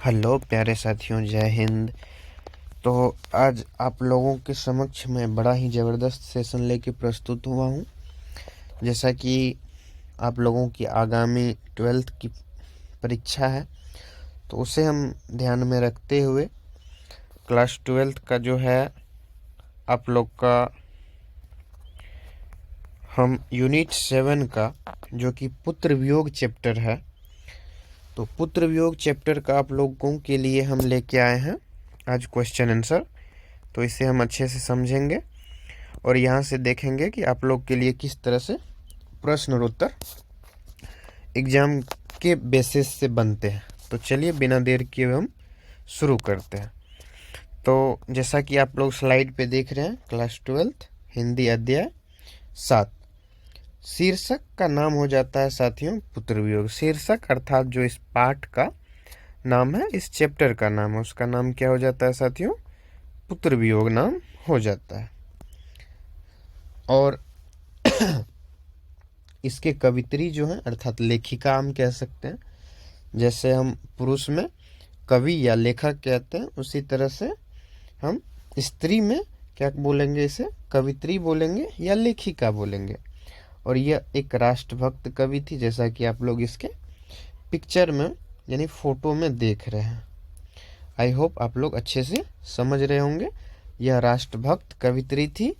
Hello प्यारे साथियों, जय हिंद। तो आज आप लोगों के समक्ष मैं बड़ा ही ज़बरदस्त सेशन लेके प्रस्तुत हुआ हूँ। जैसा कि आप लोगों की आगामी 12th की परीक्षा है, तो उसे हम ध्यान में रखते हुए क्लास 12th का जो है आप लोग का हम यूनिट 7 का जो कि पुत्र वियोग चैप्टर है, तो पुत्र वियोग चैप्टर का आप लोगों के लिए हम लेके आए हैं आज क्वेश्चन आंसर। तो इसे हम अच्छे से समझेंगे और यहाँ से देखेंगे कि आप लोग के लिए किस तरह से प्रश्न और उत्तर एग्जाम के बेसिस से बनते हैं। तो चलिए बिना देर किए हम शुरू करते हैं। तो जैसा कि आप लोग स्लाइड पे देख रहे हैं, क्लास 12th हिंदी अध्याय 7, शीर्षक का नाम हो जाता है साथियों पुत्र वियोग। शीर्षक अर्थात जो इस पाठ का नाम है, इस चैप्टर का नाम है, उसका नाम क्या हो जाता है साथियों? पुत्र वियोग नाम हो जाता है। और इसके कवित्री जो है अर्थात लेखिका हम कह सकते हैं। जैसे हम पुरुष में कवि या लेखक कहते हैं, उसी तरह से हम स्त्री में क्या बोलेंगे? इसे कवित्री बोलेंगे या लेखिका बोलेंगे। और यह एक राष्ट्रभक्त कवि थी, जैसा कि आप लोग इसके पिक्चर में यानी फोटो में देख रहे हैं। आई होप आप लोग अच्छे से समझ रहे होंगे। यह राष्ट्रभक्त कवित्री थी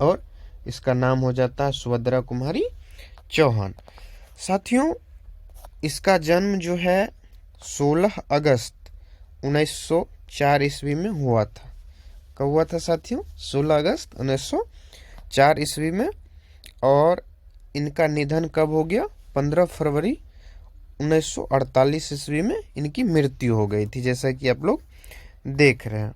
और इसका नाम हो जाता है सुभद्रा कुमारी चौहान। साथियों, इसका जन्म जो है 16 अगस्त 1904 ईस्वी में हुआ था। कब हुआ था साथियों? 16 अगस्त 1904 ईस्वी में। और इनका निधन कब हो गया? 15 फरवरी 1948 ईस्वी में इनकी मृत्यु हो गई थी, जैसा कि आप लोग देख रहे हैं।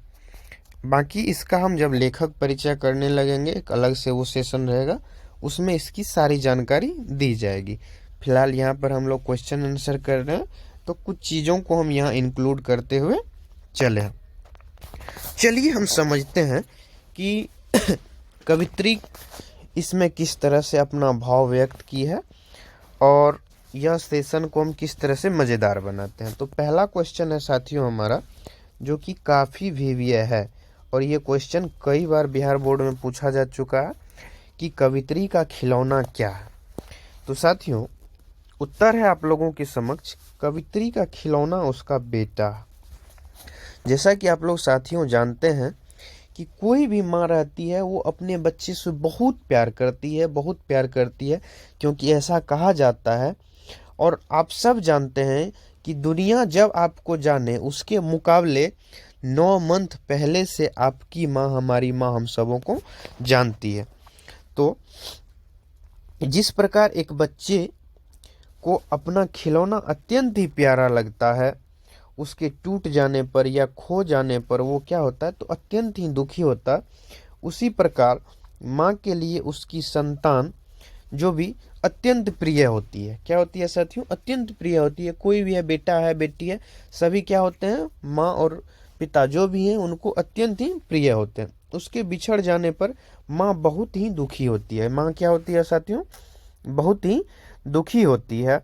बाकी इसका हम जब लेखक परिचय करने लगेंगे, एक अलग से वो सेशन रहेगा, उसमें इसकी सारी जानकारी दी जाएगी। फिलहाल यहाँ पर हम लोग क्वेश्चन आंसर कर रहे हैं, तो कुछ चीज़ों को हम यहाँ इंक्लूड करते हुए चले हैं। चलिए हम समझते हैं कि कवित्री इसमें किस तरह से अपना भाव व्यक्त की है और यह सेशन को हम किस तरह से मज़ेदार बनाते हैं। तो पहला क्वेश्चन है साथियों हमारा, जो कि काफ़ी वीवीए है और ये क्वेश्चन कई बार बिहार बोर्ड में पूछा जा चुका है कि कवित्री का खिलौना क्या है। तो साथियों उत्तर है आप लोगों के समक्ष, कवित्री का खिलौना उसका बेटा। जैसा कि आप लोग साथियों जानते हैं कि कोई भी माँ रहती है वो अपने बच्चे से बहुत प्यार करती है, बहुत प्यार करती है, क्योंकि ऐसा कहा जाता है और आप सब जानते हैं कि दुनिया जब आपको जाने उसके मुकाबले 9 मंथ पहले से आपकी माँ, हमारी माँ, हम सबों को जानती है। तो जिस प्रकार एक बच्चे को अपना खिलौना अत्यंत ही प्यारा लगता है, उसके टूट जाने पर या खो जाने पर वो क्या होता है? तो अत्यंत ही दुखी होता है। उसी प्रकार माँ के लिए उसकी संतान जो भी अत्यंत प्रिय होती है। क्या होती है साथियों? अत्यंत प्रिय होती है। कोई भी है, बेटा है, बेटी है, सभी क्या होते हैं? माँ और पिता जो भी हैं उनको अत्यंत ही प्रिय होते हैं। उसके बिछड़ जाने पर माँ बहुत ही दुखी होती है। माँ क्या होती है साथियों? बहुत ही दुखी होती है।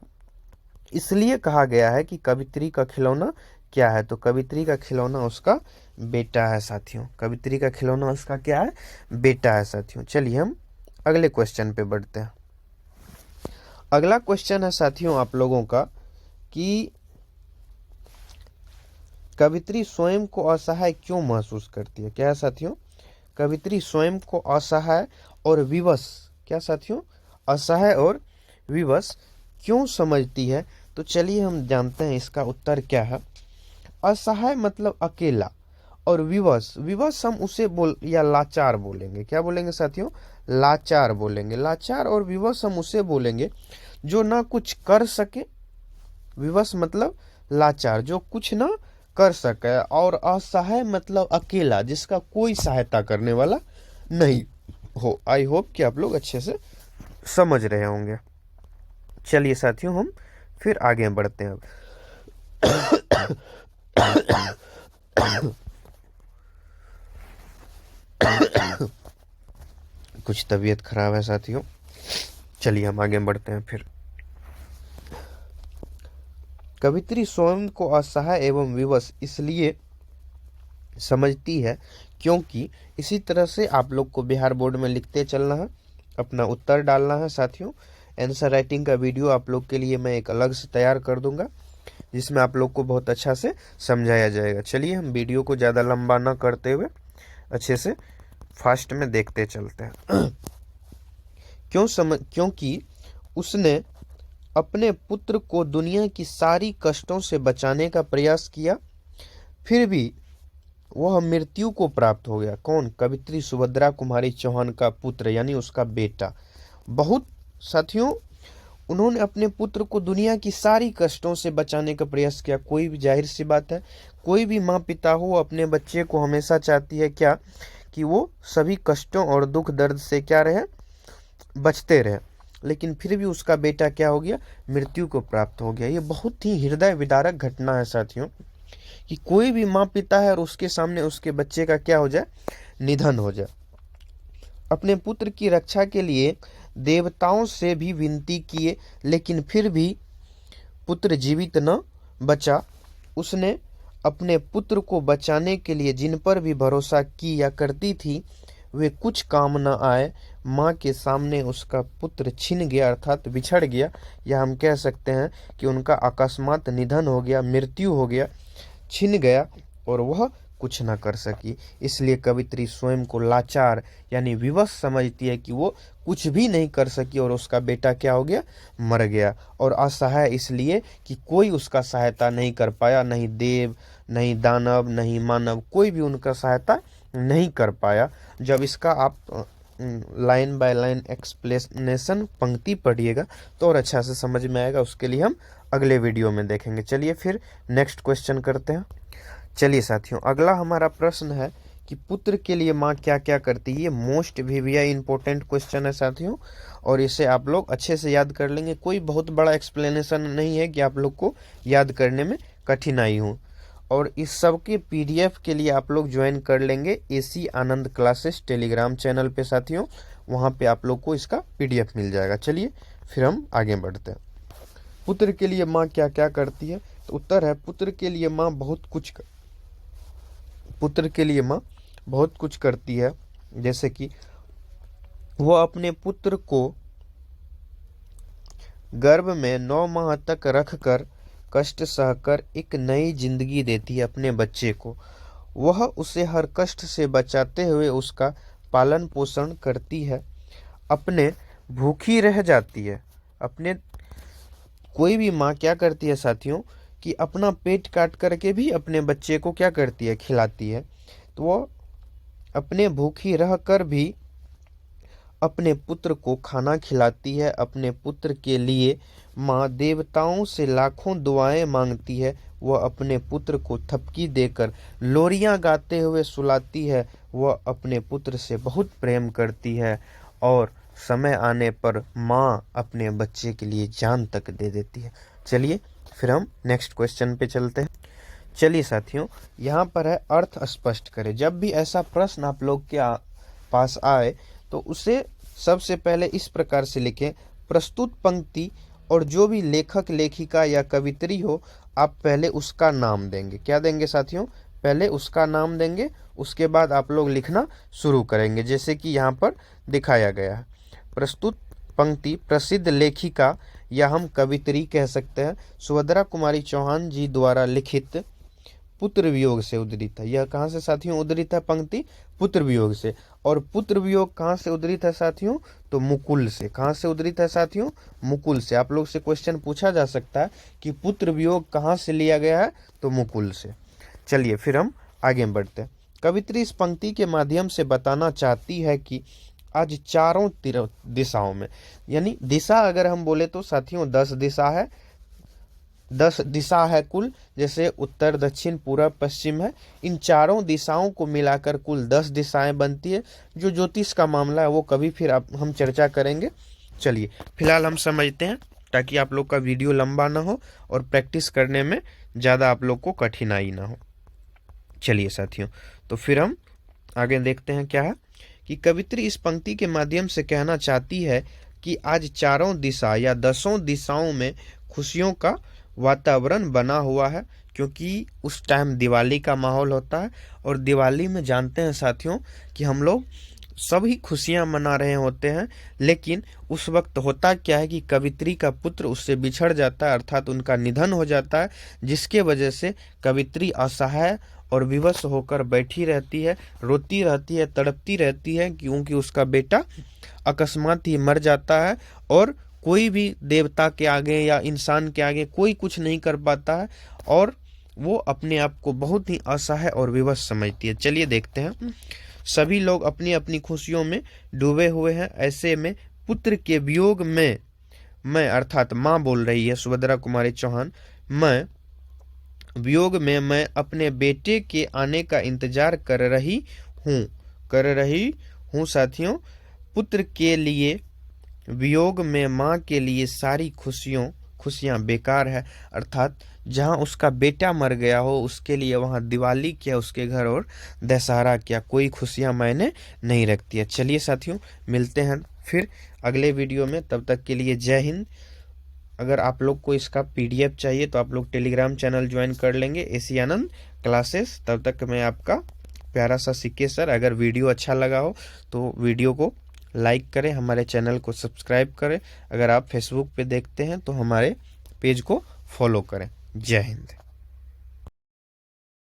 इसलिए कहा गया है कि कवित्री का खिलौना क्या है? तो कवित्री का खिलौना उसका बेटा है साथियों। कवित्री का खिलौना उसका क्या है? बेटा है साथियों। चलिए हम अगले क्वेश्चन पे बढ़ते हैं। अगला क्वेश्चन है साथियों आप लोगों का कि कवित्री स्वयं को असहाय क्यों महसूस करती है? क्या है साथियों? कवित्री स्वयं को असहाय और विवश, क्या साथियों? असहाय और विवश क्यों समझती है? तो चलिए हम जानते हैं इसका उत्तर क्या है। असहाय मतलब अकेला, और विवश, विवश हम उसे बोल या लाचार बोलेंगे। क्या बोलेंगे साथियों? लाचार बोलेंगे। लाचार और विवश हम उसे बोलेंगे जो ना कुछ कर सके। विवश मतलब लाचार, जो कुछ ना कर सके, और असहाय मतलब अकेला, जिसका कोई सहायता करने वाला नहीं हो। आई होप कि आप लोग अच्छे से समझ रहे होंगे। चलिए साथियों हम फिर आगे बढ़ते हैं। कुछ तबीयत खराब है साथियों। चलिए हम आगे बढ़ते हैं फिर। कवित्री स्वयं को असहाय एवं विवश इसलिए समझती है क्योंकि इसी तरह से आप लोग को बिहार बोर्ड में लिखते चलना है, अपना उत्तर डालना है साथियों। आंसर राइटिंग का वीडियो आप लोग के लिए मैं एक अलग से तैयार कर दूंगा, जिसमें आप लोग को बहुत अच्छा से समझाया जाएगा। चलिए हम वीडियो को ज़्यादा लंबा ना करते हुए अच्छे से फास्ट में देखते चलते हैं। क्योंकि उसने अपने पुत्र को दुनिया की सारी कष्टों से बचाने का प्रयास किया, फिर भी वह मृत्यु को प्राप्त हो गया। कौन? कवित्री सुभद्रा कुमारी चौहान का पुत्र यानी उसका बेटा। बहुत साथियों, उन्होंने अपने पुत्र को दुनिया की सारी कष्टों से बचाने का प्रयास किया। कोई भी, जाहिर सी बात है, कोई भी माँ पिता हो अपने बच्चे को हमेशा चाहती है क्या, कि वो सभी कष्टों और दुख दर्द से क्या रहे, बचते रहे। लेकिन फिर भी उसका बेटा क्या हो गया, मृत्यु को प्राप्त हो गया। ये बहुत ही हृदय विदारक घटना है साथियों, कि कोई भी माँ पिता है और उसके सामने उसके बच्चे का क्या हो जाए, निधन हो जाए। अपने पुत्र की रक्षा के लिए देवताओं से भी विनती किए, लेकिन फिर भी पुत्र जीवित न बचा। उसने अपने पुत्र को बचाने के लिए जिन पर भी भरोसा किया करती थी, वे कुछ काम न आए। माँ के सामने उसका पुत्र छिन गया, अर्थात बिछड़ गया, या हम कह सकते हैं कि उनका अकस्मात निधन हो गया, मृत्यु हो गया, छिन गया, और वह कुछ न कर सकी। इसलिए कवित्री स्वयं को लाचार यानी विवश समझती है कि वो कुछ भी नहीं कर सकी, और उसका बेटा क्या हो गया, मर गया। और असहाय इसलिए कि कोई उसका सहायता नहीं कर पाया, नहीं देव, नहीं दानव, नहीं मानव, कोई भी उनका सहायता नहीं कर पाया। जब इसका आप लाइन बाय लाइन एक्सप्लेनेशन पंक्ति पढ़िएगा तो और अच्छा से समझ में आएगा। उसके लिए हम अगले वीडियो में देखेंगे। चलिए फिर नेक्स्ट क्वेश्चन करते हैं। चलिए साथियों, अगला हमारा प्रश्न है कि पुत्र के लिए माँ क्या क्या करती है। ये मोस्ट VVI इंपॉर्टेंट क्वेश्चन है साथियों, और इसे आप लोग अच्छे से याद कर लेंगे। कोई बहुत बड़ा एक्सप्लेनेशन नहीं है कि आप लोग को याद करने में कठिनाई हो। और इस सब के PDF के लिए आप लोग ज्वाइन कर लेंगे AC आनंद क्लासेस टेलीग्राम चैनल पे साथियों, वहाँ पे आप लोग को इसका PDF मिल जाएगा। चलिए फिर हम आगे बढ़ते हैं। पुत्र के लिए माँ क्या क्या करती है, तो उत्तर है पुत्र के लिए माँ बहुत कुछ करती है। जैसे कि वह अपने पुत्र को गर्भ में 9 माह तक रखकर कष्ट सहकर एक नई जिंदगी देती है अपने बच्चे को। वह उसे हर कष्ट से बचाते हुए उसका पालन पोषण करती है, अपने भूखी रह जाती है। कोई भी माँ क्या करती है साथियों, कि अपना पेट काट करके भी अपने बच्चे को क्या करती है, खिलाती है। तो वो अपने भूखी रह कर भी अपने पुत्र को खाना खिलाती है। अपने पुत्र के लिए माँ देवताओं से लाखों दुआएं मांगती है। वह अपने पुत्र को थपकी देकर लोरियां गाते हुए सुलाती है। वह अपने पुत्र से बहुत प्रेम करती है, और समय आने पर माँ अपने बच्चे के लिए जान तक दे देती है। चलिए फिर हम नेक्स्ट क्वेश्चन पे चलते हैं। चलिए साथियों, यहाँ पर है अर्थ स्पष्ट करें। जब भी ऐसा प्रश्न आप लोग के पास आए तो उसे सबसे पहले इस प्रकार से लिखें। प्रस्तुत पंक्ति और जो भी लेखक लेखिका या कवित्री हो, आप पहले उसका नाम देंगे। क्या देंगे साथियों? पहले उसका नाम देंगे, उसके बाद आप लोग लिखना शुरू करेंगे, जैसे कि यहाँ पर दिखाया गया है। प्रस्तुत पंक्ति प्रसिद्ध लेखिका या हम कवित्री कह सकते हैं सुभद्रा कुमारी चौहान जी द्वारा लिखित पुत्र वियोग से उद्धृत है। यह कहाँ से साथियों उद्धृत है पंक्ति? पुत्र वियोग से। और पुत्र वियोग कहाँ से उद्धृत है साथियों? तो मुकुल से। कहाँ से उद्धृत है साथियों? मुकुल से। आप लोग से क्वेश्चन पूछा जा सकता है कि पुत्र वियोग कहाँ से लिया गया है, तो मुकुल से। चलिए फिर हम आगे बढ़ते हैं। कवित्री इस पंक्ति के माध्यम से बताना चाहती है कि आज चारों दिशाओं में, यानी दिशा अगर हम बोले तो साथियों 10 दिशा है, 10 दिशा है कुल, जैसे उत्तर दक्षिण पूर्व पश्चिम है। इन चारों दिशाओं को मिलाकर कुल 10 दिशाएं बनती है। जो ज्योतिष का मामला है वो कभी फिर हम चर्चा करेंगे। चलिए फिलहाल हम समझते हैं, ताकि आप लोग का वीडियो लंबा ना हो और प्रैक्टिस करने में ज़्यादा आप लोग को कठिनाई ना हो। चलिए साथियों, तो फिर हम आगे देखते हैं क्या है कि कवित्री इस पंक्ति के माध्यम से कहना चाहती है कि आज चारों दिशा या 10 दिशाओं में खुशियों का वातावरण बना हुआ है, क्योंकि उस टाइम दिवाली का माहौल होता है। और दिवाली में जानते हैं साथियों कि हम लोग सभी खुशियां मना रहे होते हैं, लेकिन उस वक्त होता क्या है कि कवित्री का पुत्र उससे बिछड़ जाता है, अर्थात उनका निधन हो जाता है, जिसके वजह से कवित्री असहाय और विवश होकर बैठी रहती है, रोती रहती है, तड़पती रहती है, क्योंकि उसका बेटा अकस्मात ही मर जाता है और कोई भी देवता के आगे या इंसान के आगे कोई कुछ नहीं कर पाता है, और वो अपने आप को बहुत ही असहाय और विवश समझती है। चलिए देखते हैं। सभी लोग अपनी अपनी खुशियों में डूबे हुए हैं। ऐसे में पुत्र के वियोग में मैं, अर्थात माँ बोल रही है सुभद्रा कुमारी चौहान, मैं वियोग में मैं अपने बेटे के आने का इंतजार कर रही हूँ साथियों। पुत्र के लिए वियोग में माँ के लिए सारी खुशियाँ बेकार है, अर्थात जहाँ उसका बेटा मर गया हो उसके लिए वहाँ दिवाली क्या उसके घर और दशहरा क्या कोई खुशियाँ मायने नहीं रखती है। चलिए साथियों, मिलते हैं फिर अगले वीडियो में, तब तक के लिए जय हिंद। अगर आप लोग को इसका PDF चाहिए तो आप लोग टेलीग्राम चैनल ज्वाइन कर लेंगे, एसी आनंद क्लासेस। तब तक मैं आपका प्यारा सा सिक्के सर। अगर वीडियो अच्छा लगा हो तो वीडियो को लाइक करें, हमारे चैनल को सब्सक्राइब करें। अगर आप फेसबुक पे देखते हैं तो हमारे पेज को फॉलो करें। जय हिंद।